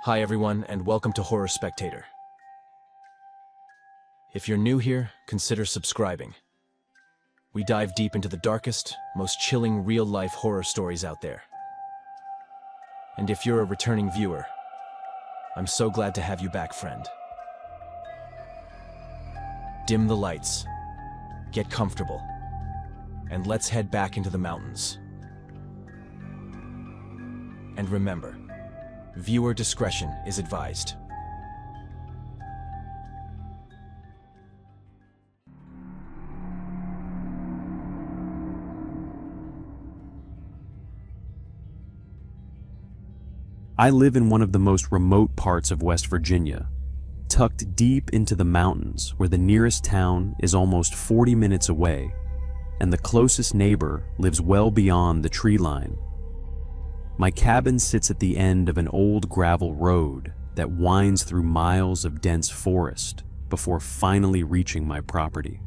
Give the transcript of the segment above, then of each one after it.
Hi everyone, and welcome to Horror Spectator. If you're new here, consider subscribing. We dive deep into the darkest, most chilling real-life horror stories out there. And if you're a returning viewer, I'm so glad to have you back, friend. Dim the lights, get comfortable, and let's head back into the mountains. And remember, viewer discretion is advised. I live in one of the most remote parts of West Virginia, tucked deep into the mountains where the nearest town is almost 40 minutes away, and the closest neighbor lives well beyond the tree line. My cabin sits at the end of an old gravel road that winds through miles of dense forest before finally reaching my property.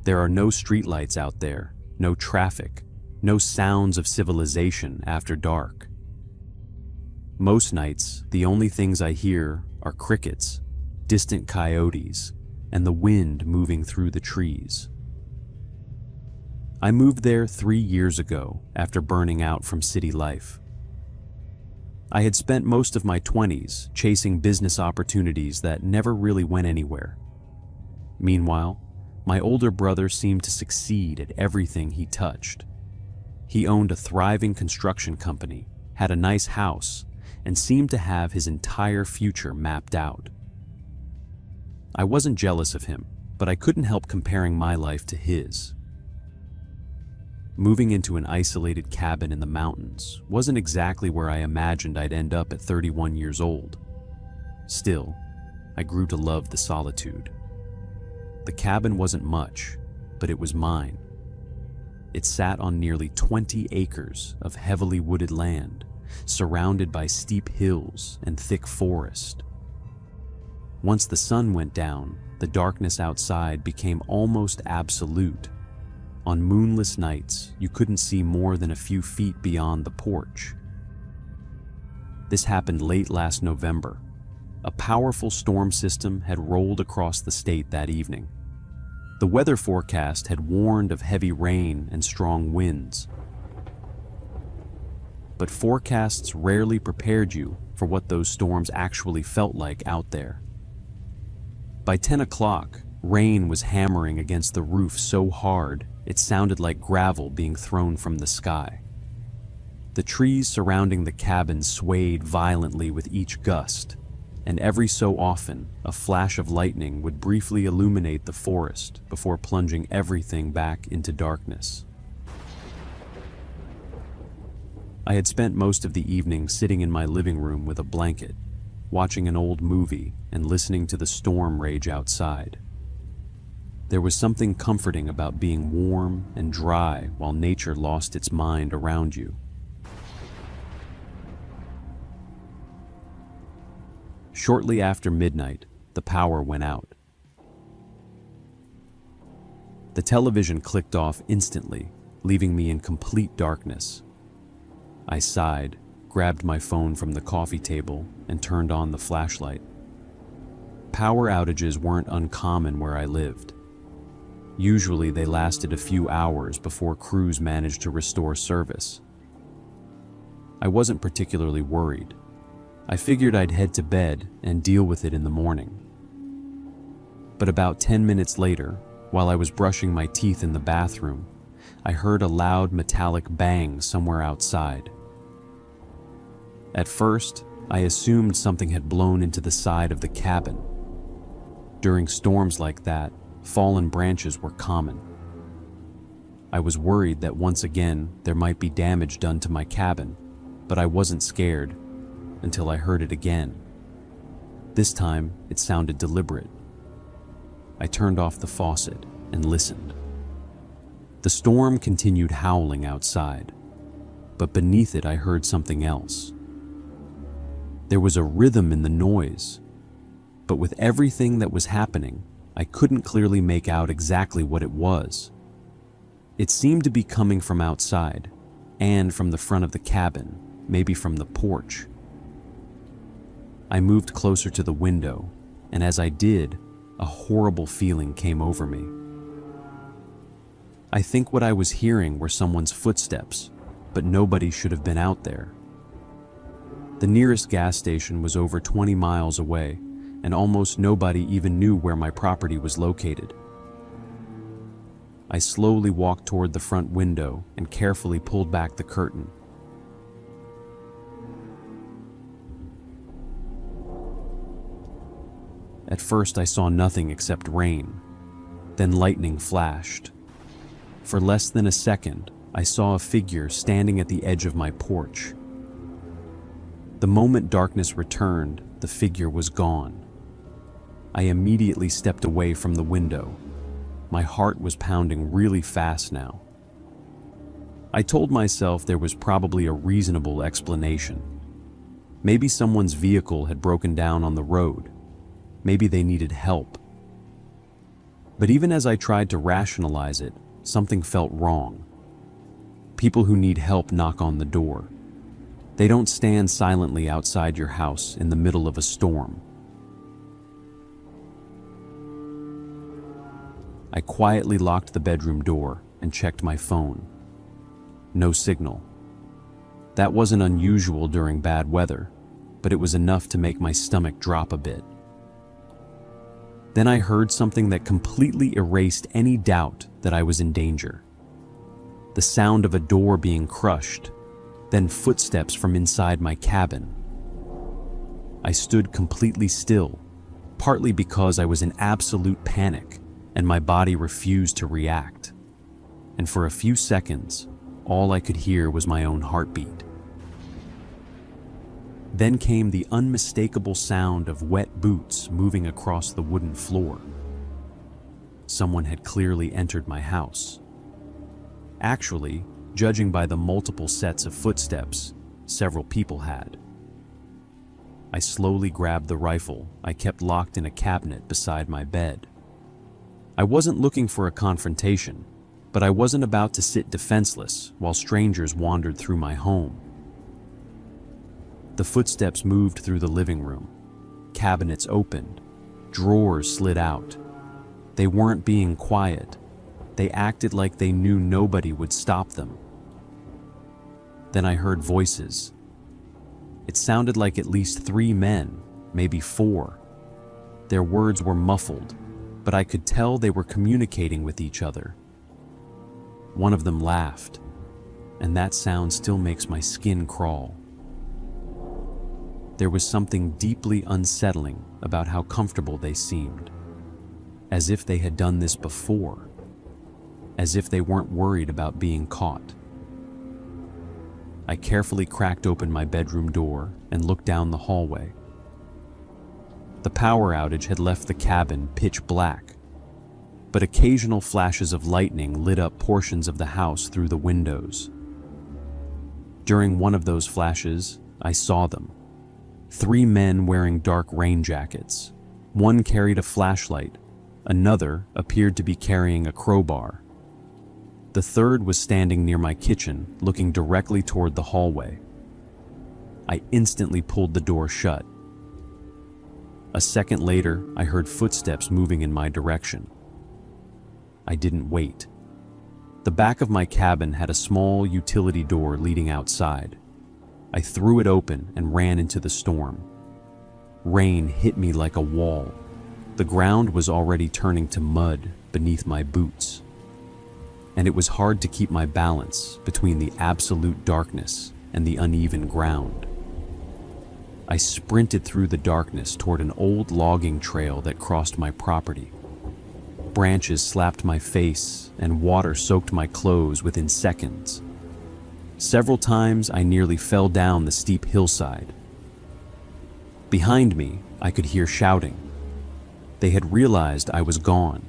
There are no streetlights out there, no traffic, no sounds of civilization after dark. Most nights, the only things I hear are crickets, distant coyotes, and the wind moving through the trees. I moved there 3 years ago after burning out from city life. I had spent most of my 20s chasing business opportunities that never really went anywhere. Meanwhile, my older brother seemed to succeed at everything he touched. He owned a thriving construction company, had a nice house, and seemed to have his entire future mapped out. I wasn't jealous of him, but I couldn't help comparing my life to his. Moving into an isolated cabin in the mountains wasn't exactly where I imagined I'd end up at 31 years old. Still, I grew to love the solitude. The cabin wasn't much, but it was mine. It sat on nearly 20 acres of heavily wooded land, surrounded by steep hills and thick forest. Once the sun went down, the darkness outside became almost absolute. On moonless nights, you couldn't see more than a few feet beyond the porch. This happened late last November. A powerful storm system had rolled across the state that evening. The weather forecast had warned of heavy rain and strong winds. But forecasts rarely prepared you for what those storms actually felt like out there. By 10 o'clock, rain was hammering against the roof so hard it sounded like gravel being thrown from the sky. The trees surrounding the cabin swayed violently with each gust, and every so often a flash of lightning would briefly illuminate the forest before plunging everything back into darkness. I had spent most of the evening sitting in my living room with a blanket, watching an old movie and listening to the storm rage outside. There was something comforting about being warm and dry while nature lost its mind around you. Shortly after midnight, the power went out. The television clicked off instantly, leaving me in complete darkness. I sighed, grabbed my phone from the coffee table, and turned on the flashlight. Power outages weren't uncommon where I lived. Usually they lasted a few hours before crews managed to restore service. I wasn't particularly worried. I figured I'd head to bed and deal with it in the morning. But about 10 minutes later, while I was brushing my teeth in the bathroom, I heard a loud metallic bang somewhere outside. At first, I assumed something had blown into the side of the cabin. During storms like that, fallen branches were common. I was worried that once again there might be damage done to my cabin, but I wasn't scared until I heard it again. This time, it sounded deliberate. I turned off the faucet and listened. The storm continued howling outside, but beneath it I heard something else. There was a rhythm in the noise, but with everything that was happening, I couldn't clearly make out exactly what it was. It seemed to be coming from outside, and from the front of the cabin, maybe from the porch. I moved closer to the window, and as I did, a horrible feeling came over me. I think what I was hearing were someone's footsteps, but nobody should have been out there. The nearest gas station was over 20 miles away, and almost nobody even knew where my property was located. I slowly walked toward the front window and carefully pulled back the curtain. At first, I saw nothing except rain. Then lightning flashed. For less than a second, I saw a figure standing at the edge of my porch. The moment darkness returned, the figure was gone. I immediately stepped away from the window. My heart was pounding really fast now. I told myself there was probably a reasonable explanation. Maybe someone's vehicle had broken down on the road. Maybe they needed help. But even as I tried to rationalize it, something felt wrong. People who need help knock on the door. They don't stand silently outside your house in the middle of a storm. I quietly locked the bedroom door and checked my phone. No signal. That wasn't unusual during bad weather, but it was enough to make my stomach drop a bit. Then I heard something that completely erased any doubt that I was in danger. The sound of a door being crushed, then footsteps from inside my cabin. I stood completely still, partly because I was in absolute panic and my body refused to react. And for a few seconds, all I could hear was my own heartbeat. Then came the unmistakable sound of wet boots moving across the wooden floor. Someone had clearly entered my house. Actually, judging by the multiple sets of footsteps, several people had. I slowly grabbed the rifle I kept locked in a cabinet beside my bed. I wasn't looking for a confrontation, but I wasn't about to sit defenseless while strangers wandered through my home. The footsteps moved through the living room. Cabinets opened. Drawers slid out. They weren't being quiet. They acted like they knew nobody would stop them. Then I heard voices. It sounded like at least 3 men, maybe 4. Their words were muffled, but I could tell they were communicating with each other. One of them laughed, and that sound still makes my skin crawl. There was something deeply unsettling about how comfortable they seemed, as if they had done this before, as if they weren't worried about being caught. I carefully cracked open my bedroom door and looked down the hallway. The power outage had left the cabin pitch black, but occasional flashes of lightning lit up portions of the house through the windows. During one of those flashes, I saw them. 3 men wearing dark rain jackets. One carried a flashlight. Another appeared to be carrying a crowbar. The third was standing near my kitchen, looking directly toward the hallway. I instantly pulled the door shut. A second later, I heard footsteps moving in my direction. I didn't wait. The back of my cabin had a small utility door leading outside. I threw it open and ran into the storm. Rain hit me like a wall. The ground was already turning to mud beneath my boots. And it was hard to keep my balance between the absolute darkness and the uneven ground. I sprinted through the darkness toward an old logging trail that crossed my property. Branches slapped my face and water soaked my clothes within seconds. Several times I nearly fell down the steep hillside. Behind me, I could hear shouting. They had realized I was gone.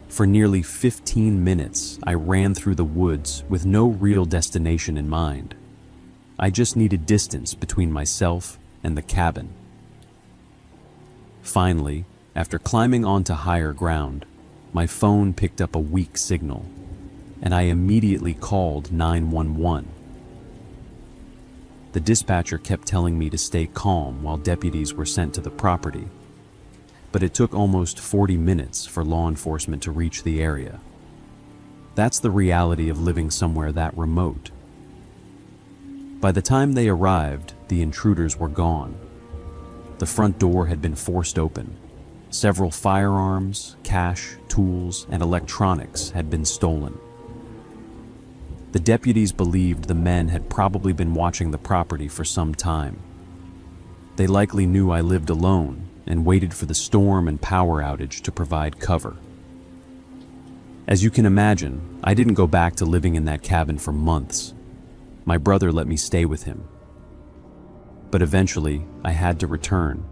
For nearly 15 minutes, I ran through the woods with no real destination in mind. I just needed distance between myself and the cabin. Finally, after climbing onto higher ground, my phone picked up a weak signal, and I immediately called 911. The dispatcher kept telling me to stay calm while deputies were sent to the property, but it took almost 40 minutes for law enforcement to reach the area. That's the reality of living somewhere that remote. By the time they arrived, the intruders were gone. The front door had been forced open. Several firearms, cash, tools, and electronics had been stolen. The deputies believed the men had probably been watching the property for some time. They likely knew I lived alone and waited for the storm and power outage to provide cover. As you can imagine, I didn't go back to living in that cabin for months. My brother let me stay with him. But eventually, I had to return,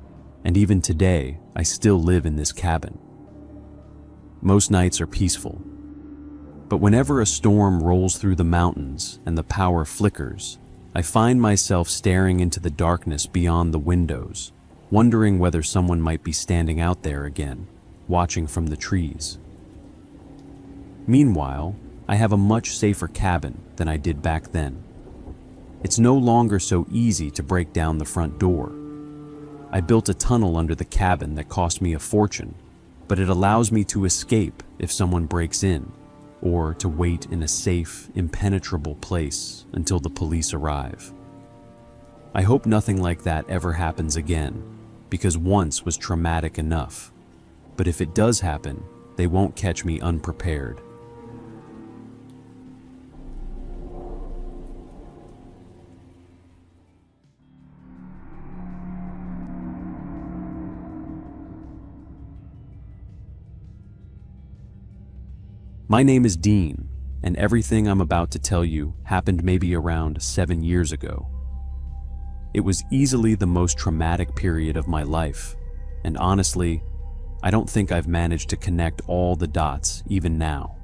and even today, I still live in this cabin. Most nights are peaceful, but whenever a storm rolls through the mountains and the power flickers, I find myself staring into the darkness beyond the windows, wondering whether someone might be standing out there again, watching from the trees. Meanwhile, I have a much safer cabin than I did back then. It's no longer so easy to break down the front door. I built a tunnel under the cabin that cost me a fortune, but it allows me to escape if someone breaks in, or to wait in a safe, impenetrable place until the police arrive. I hope nothing like that ever happens again, because once was traumatic enough. But if it does happen, they won't catch me unprepared. My name is Dean, and everything I'm about to tell you happened maybe around 7 years ago. It was easily the most traumatic period of my life, and honestly, I don't think I've managed to connect all the dots even now.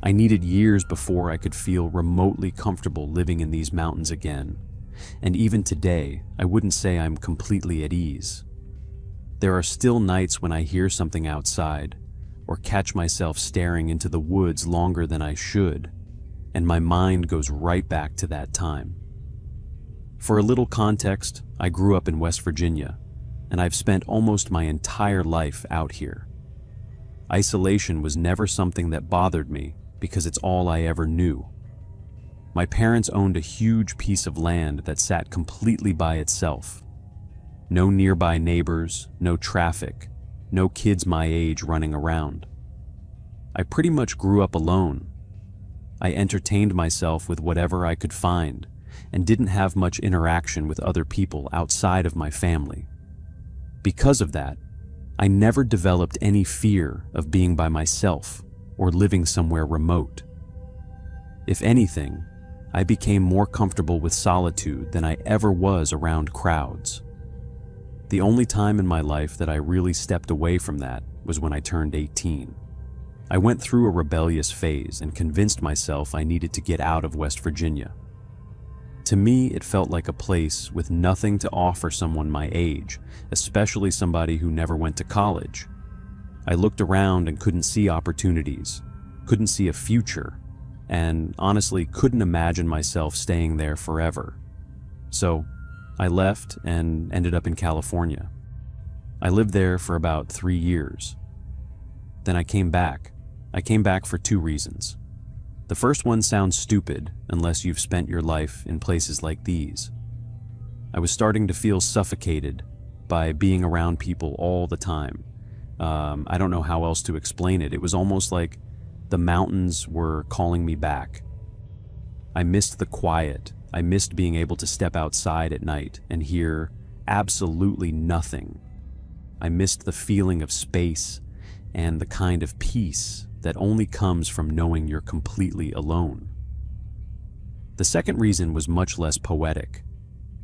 I needed years before I could feel remotely comfortable living in these mountains again, and even today, I wouldn't say I'm completely at ease. There are still nights when I hear something outside, or catch myself staring into the woods longer than I should, and my mind goes right back to that time. For a little context, I grew up in West Virginia, and I've spent almost my entire life out here. Isolation was never something that bothered me because it's all I ever knew. My parents owned a huge piece of land that sat completely by itself. No nearby neighbors, no traffic, no kids my age running around. I pretty much grew up alone. I entertained myself with whatever I could find and didn't have much interaction with other people outside of my family. Because of that, I never developed any fear of being by myself or living somewhere remote. If anything, I became more comfortable with solitude than I ever was around crowds. The only time in my life that I really stepped away from that was when I turned 18. I went through a rebellious phase and convinced myself I needed to get out of West Virginia. To me, it felt like a place with nothing to offer someone my age, especially somebody who never went to college. I looked around and couldn't see opportunities, couldn't see a future, and honestly couldn't imagine myself staying there forever. So, I left and ended up in California. I lived there for about 3 years. Then I came back. I came back for 2 reasons. The first one sounds stupid unless you've spent your life in places like these. I was starting to feel suffocated by being around people all the time. I don't know how else to explain it. It was almost like the mountains were calling me back. I missed the quiet. I missed being able to step outside at night and hear absolutely nothing. I missed the feeling of space and the kind of peace that only comes from knowing you're completely alone. The second reason was much less poetic.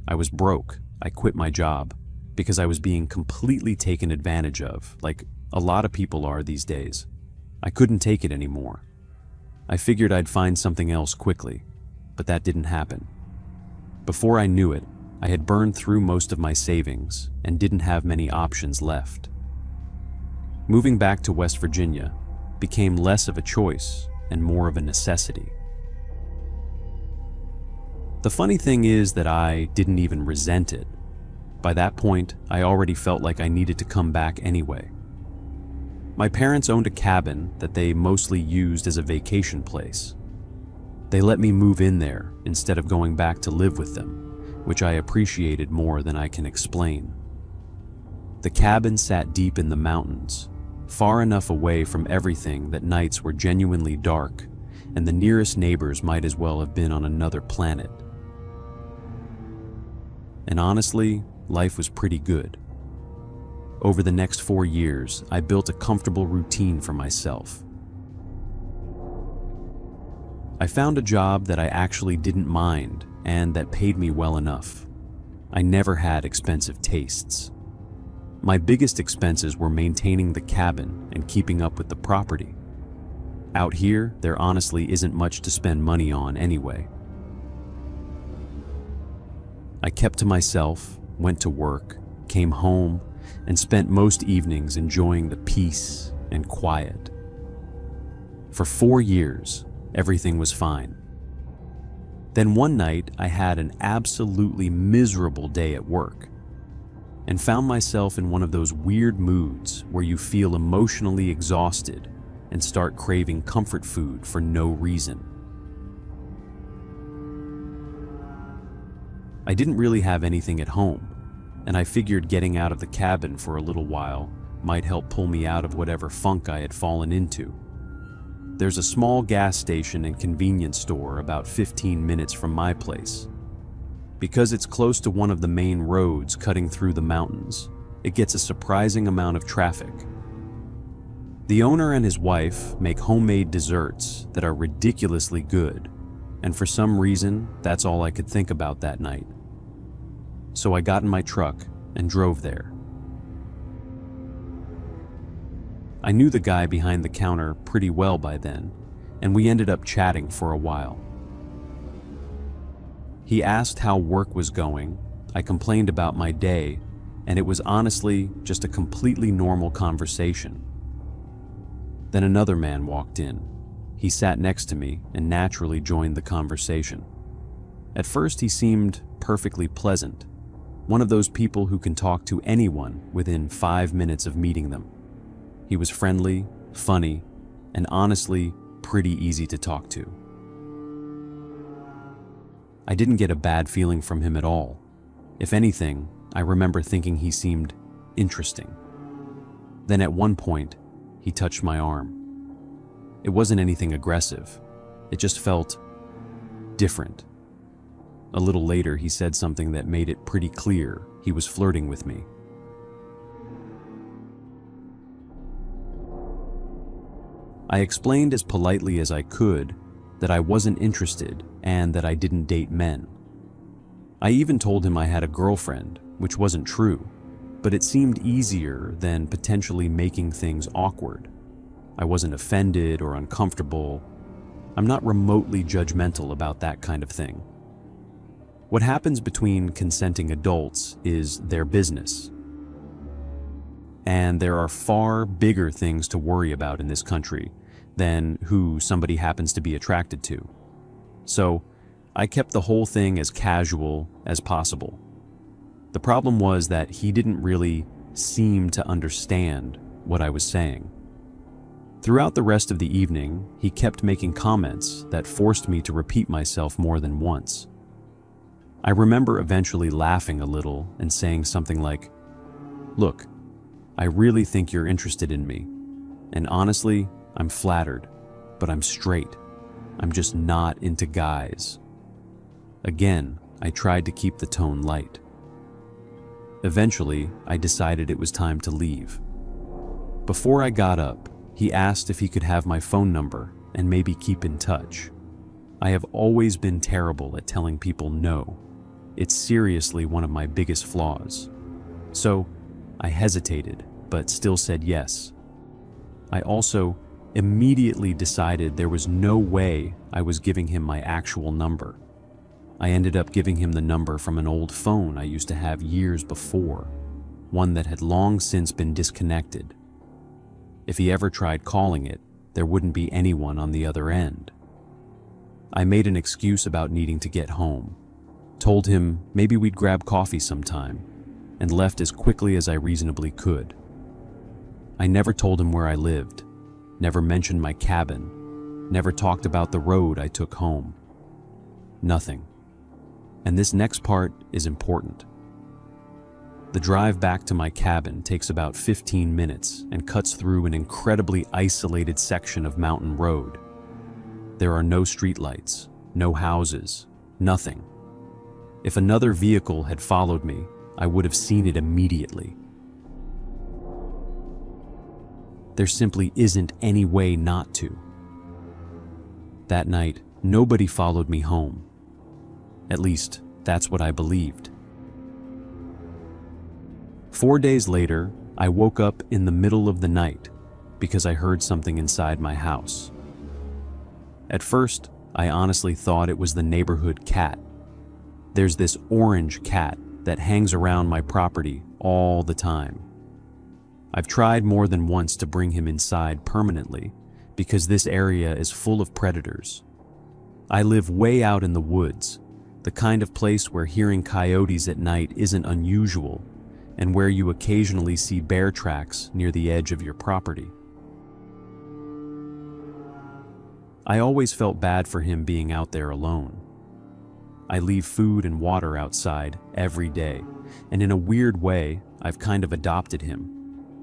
I was broke. I quit my job because I was being completely taken advantage of, like a lot of people are these days. I couldn't take it anymore. I figured I'd find something else quickly, but that didn't happen. Before I knew it, I had burned through most of my savings and didn't have many options left. Moving back to West Virginia became less of a choice and more of a necessity. The funny thing is that I didn't even resent it. By that point, I already felt like I needed to come back anyway. My parents owned a cabin that they mostly used as a vacation place. They let me move in there instead of going back to live with them, which I appreciated more than I can explain. The cabin sat deep in the mountains, far enough away from everything that nights were genuinely dark, and the nearest neighbors might as well have been on another planet. And honestly, life was pretty good. Over the next 4 years, I built a comfortable routine for myself. I found a job that I actually didn't mind and that paid me well enough. I never had expensive tastes. My biggest expenses were maintaining the cabin and keeping up with the property. Out here, there honestly isn't much to spend money on anyway. I kept to myself, went to work, came home, and spent most evenings enjoying the peace and quiet. For 4 years, everything was fine. Then one night, I had an absolutely miserable day at work and found myself in one of those weird moods where you feel emotionally exhausted and start craving comfort food for no reason. I didn't really have anything at home, and I figured getting out of the cabin for a little while might help pull me out of whatever funk I had fallen into. There's a small gas station and convenience store about 15 minutes from my place. Because it's close to one of the main roads cutting through the mountains, it gets a surprising amount of traffic. The owner and his wife make homemade desserts that are ridiculously good, and for some reason, that's all I could think about that night. So I got in my truck and drove there. I knew the guy behind the counter pretty well by then, and we ended up chatting for a while. He asked how work was going, I complained about my day, and it was honestly just a completely normal conversation. Then another man walked in. He sat next to me and naturally joined the conversation. At first he seemed perfectly pleasant, one of those people who can talk to anyone within 5 minutes of meeting them. He was friendly, funny, and honestly pretty easy to talk to. I didn't get a bad feeling from him at all. If anything, I remember thinking he seemed interesting. Then at one point, he touched my arm. It wasn't anything aggressive. It just felt different. A little later, he said something that made it pretty clear he was flirting with me. I explained as politely as I could that I wasn't interested and that I didn't date men. I even told him I had a girlfriend, which wasn't true, but it seemed easier than potentially making things awkward. I wasn't offended or uncomfortable. I'm not remotely judgmental about that kind of thing. What happens between consenting adults is their business. And there are far bigger things to worry about in this country than who somebody happens to be attracted to. So, I kept the whole thing as casual as possible. The problem was that he didn't really seem to understand what I was saying. Throughout the rest of the evening, he kept making comments that forced me to repeat myself more than once. I remember eventually laughing a little and saying something like, "Look, I really think you're interested in me, and honestly, I'm flattered, but I'm straight. I'm just not into guys." Again, I tried to keep the tone light. Eventually, I decided it was time to leave. Before I got up, he asked if he could have my phone number and maybe keep in touch. I have always been terrible at telling people no. It's seriously one of my biggest flaws. So, I hesitated, but still said yes. I also immediately decided there was no way I was giving him my actual number. I ended up giving him the number from an old phone I used to have years before, one that had long since been disconnected. If he ever tried calling it, there wouldn't be anyone on the other end. I made an excuse about needing to get home, told him maybe we'd grab coffee sometime, and left as quickly as I reasonably could. I never told him where I lived, never mentioned my cabin, never talked about the road I took home. Nothing. And this next part is important. The drive back to my cabin takes about 15 minutes and cuts through an incredibly isolated section of mountain road. There are no streetlights, no houses, nothing. If another vehicle had followed me, I would have seen it immediately. There simply isn't any way not to. That night, nobody followed me home. At least, that's what I believed. 4 days later, I woke up in the middle of the night because I heard something inside my house. At first, I honestly thought it was the neighborhood cat. There's this orange cat that hangs around my property all the time. I've tried more than once to bring him inside permanently because this area is full of predators. I live way out in the woods, the kind of place where hearing coyotes at night isn't unusual, and where you occasionally see bear tracks near the edge of your property. I always felt bad for him being out there alone. I leave food and water outside every day, and in a weird way, I've kind of adopted him,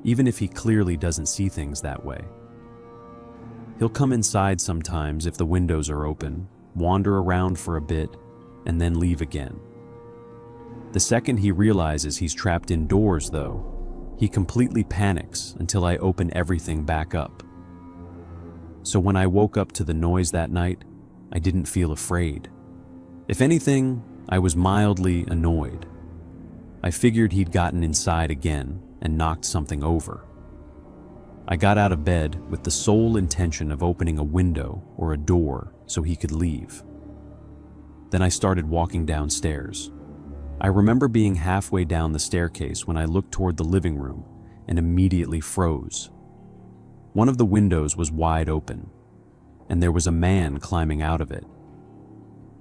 even if he clearly doesn't see things that way. He'll come inside sometimes if the windows are open, wander around for a bit, and then leave again. The second he realizes he's trapped indoors, though, he completely panics until I open everything back up. So when I woke up to the noise that night, I didn't feel afraid. If anything, I was mildly annoyed. I figured he'd gotten inside again and knocked something over. I got out of bed with the sole intention of opening a window or a door so he could leave. Then I started walking downstairs. I remember being halfway down the staircase when I looked toward the living room and immediately froze. One of the windows was wide open, and there was a man climbing out of it.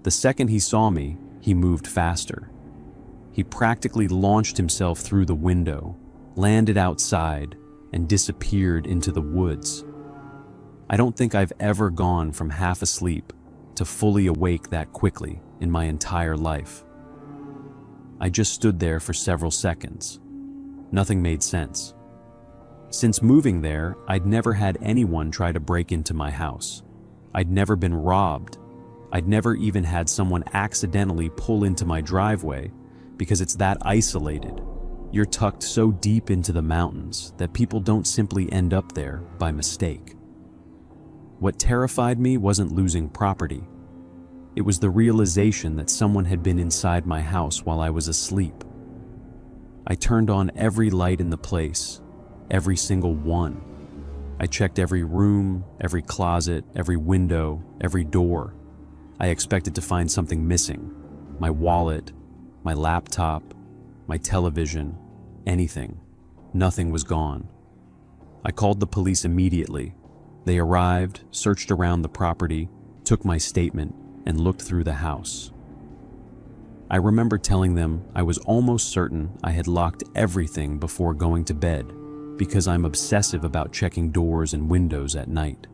The second he saw me, he moved faster. He practically launched himself through the window, landed outside, and disappeared into the woods. I don't think I've ever gone from half asleep to fully awake that quickly in my entire life. I just stood there for several seconds. Nothing made sense. Since moving there, I'd never had anyone try to break into my house. I'd never been robbed. I'd never even had someone accidentally pull into my driveway because it's that isolated. You're tucked so deep into the mountains that people don't simply end up there by mistake. What terrified me wasn't losing property. It was the realization that someone had been inside my house while I was asleep. I turned on every light in the place, every single one. I checked every room, every closet, every window, every door. I expected to find something missing. My wallet, my laptop, my television, anything. Nothing was gone. I called the police immediately. They arrived, searched around the property, took my statement, and looked through the house. I remember telling them I was almost certain I had locked everything before going to bed because I'm obsessive about checking doors and windows at night.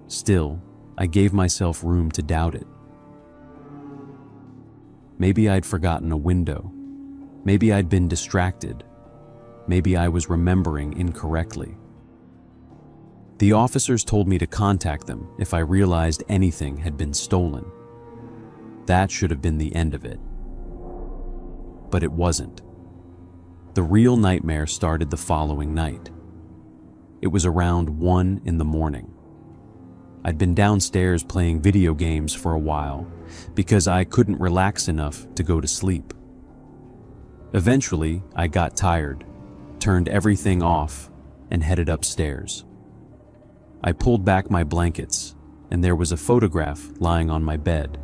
Still, I gave myself room to doubt it. Maybe I'd forgotten a window. Maybe I'd been distracted. Maybe I was remembering incorrectly. The officers told me to contact them if I realized anything had been stolen. That should have been the end of it. But it wasn't. The real nightmare started the following night. It was around 1 in the morning. I'd been downstairs playing video games for a while because I couldn't relax enough to go to sleep. Eventually, I got tired, turned everything off, and headed upstairs. I pulled back my blankets, and there was a photograph lying on my bed.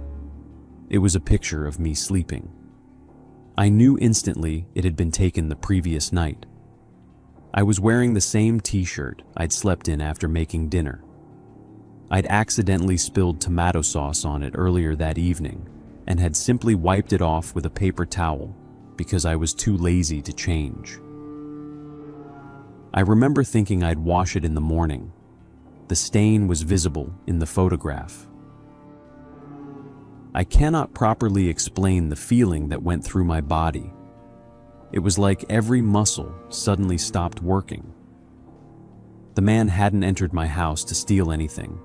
It was a picture of me sleeping. I knew instantly it had been taken the previous night. I was wearing the same t-shirt I'd slept in after making dinner. I'd accidentally spilled tomato sauce on it earlier that evening, and had simply wiped it off with a paper towel because I was too lazy to change. I remember thinking I'd wash it in the morning. The stain was visible in the photograph. I cannot properly explain the feeling that went through my body. It was like every muscle suddenly stopped working. The man hadn't entered my house to steal anything.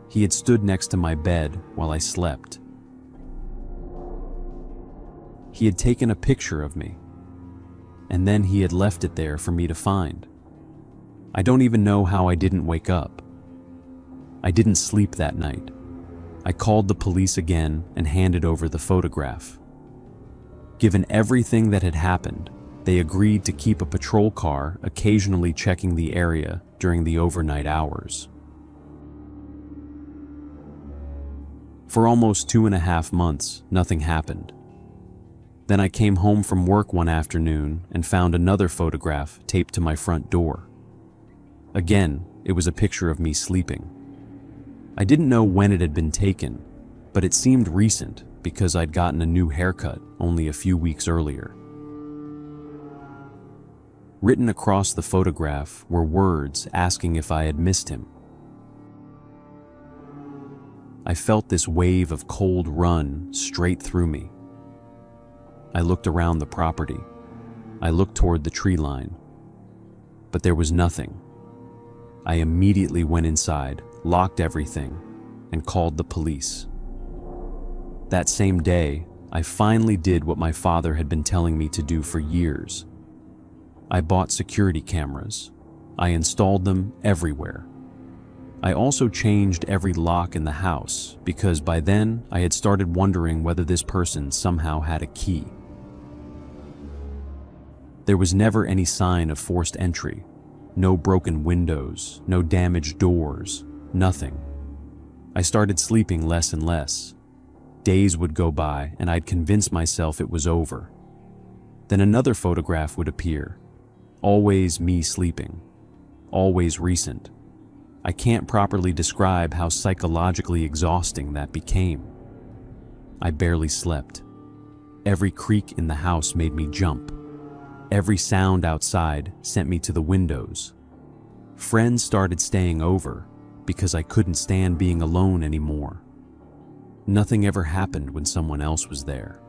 He had stood next to my bed while I slept. He had taken a picture of me, and then he had left it there for me to find. I don't even know how I didn't wake up. I didn't sleep that night. I called the police again and handed over the photograph. Given everything that had happened, they agreed to keep a patrol car occasionally checking the area during the overnight hours. For almost 2.5 months, nothing happened. Then I came home from work one afternoon and found another photograph taped to my front door. Again, it was a picture of me sleeping. I didn't know when it had been taken, but it seemed recent because I'd gotten a new haircut only a few weeks earlier. Written across the photograph were words asking if I had missed him. I felt this wave of cold run straight through me. I looked around the property. I looked toward the tree line. But there was nothing. I immediately went inside, locked everything, and called the police. That same day, I finally did what my father had been telling me to do for years. I bought security cameras. I installed them everywhere. I also changed every lock in the house because by then I had started wondering whether this person somehow had a key. There was never any sign of forced entry. No broken windows, no damaged doors, nothing. I started sleeping less and less. Days would go by and I'd convince myself it was over. Then another photograph would appear. Always me sleeping. Always recent. I can't properly describe how psychologically exhausting that became. I barely slept. Every creak in the house made me jump. Every sound outside sent me to the windows. Friends started staying over because I couldn't stand being alone anymore. Nothing ever happened when someone else was there,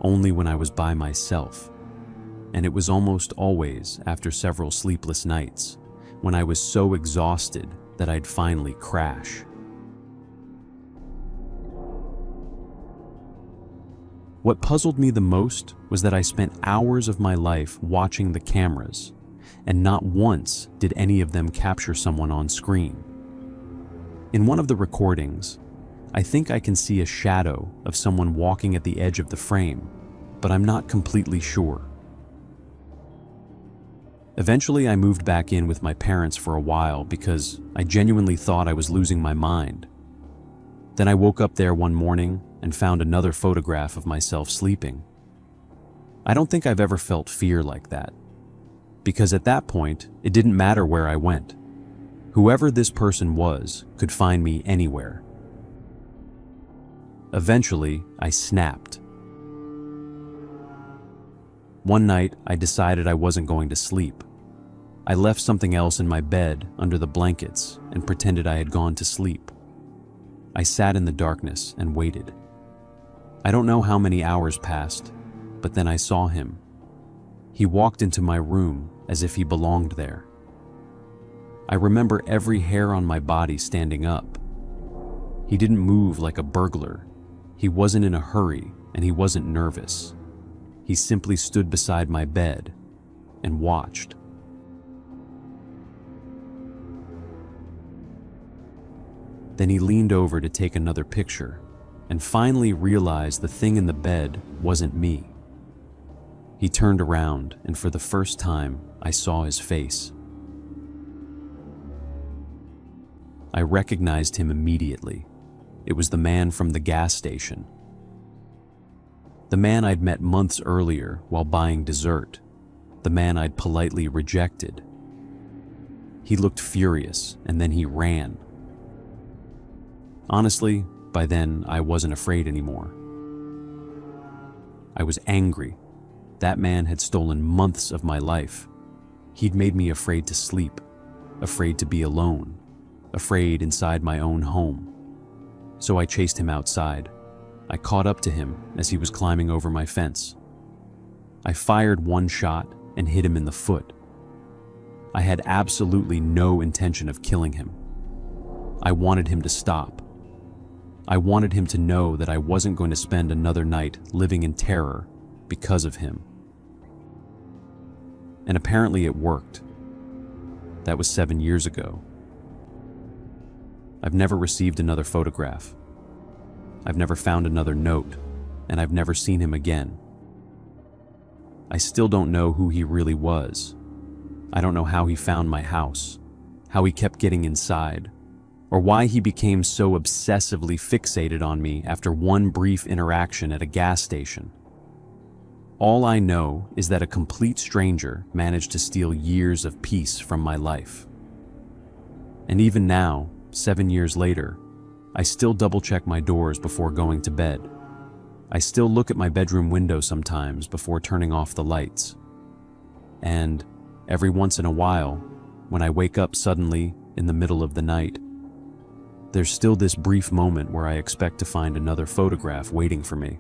only when I was by myself. And it was almost always after several sleepless nights, when I was so exhausted that I'd finally crash. What puzzled me the most was that I spent hours of my life watching the cameras, and not once did any of them capture someone on screen. In one of the recordings, I think I can see a shadow of someone walking at the edge of the frame, but I'm not completely sure. Eventually, I moved back in with my parents for a while because I genuinely thought I was losing my mind. Then I woke up there one morning and found another photograph of myself sleeping. I don't think I've ever felt fear like that, because at that point, it didn't matter where I went. Whoever this person was could find me anywhere. Eventually, I snapped. One night, I decided I wasn't going to sleep. I left something else in my bed under the blankets and pretended I had gone to sleep. I sat in the darkness and waited. I don't know how many hours passed, but then I saw him. He walked into my room as if he belonged there. I remember every hair on my body standing up. He didn't move like a burglar. He wasn't in a hurry, and he wasn't nervous. He simply stood beside my bed and watched. Then he leaned over to take another picture and finally realized the thing in the bed wasn't me. He turned around, and for the first time, I saw his face. I recognized him immediately. It was the man from the gas station. The man I'd met months earlier while buying dessert. The man I'd politely rejected. He looked furious, and then he ran. Honestly, by then, I wasn't afraid anymore. I was angry. That man had stolen months of my life. He'd made me afraid to sleep, afraid to be alone, afraid inside my own home. So I chased him outside. I caught up to him as he was climbing over my fence. I fired one shot and hit him in the foot. I had absolutely no intention of killing him. I wanted him to stop. I wanted him to know that I wasn't going to spend another night living in terror because of him. And apparently it worked. That was 7 years ago. I've never received another photograph. I've never found another note, and I've never seen him again. I still don't know who he really was. I don't know how he found my house, how he kept getting inside, or why he became so obsessively fixated on me after one brief interaction at a gas station. All I know is that a complete stranger managed to steal years of peace from my life. And even now, 7 years later, I still double-check my doors before going to bed. I still look at my bedroom window sometimes before turning off the lights. And every once in a while, when I wake up suddenly in the middle of the night, there's still this brief moment where I expect to find another photograph waiting for me.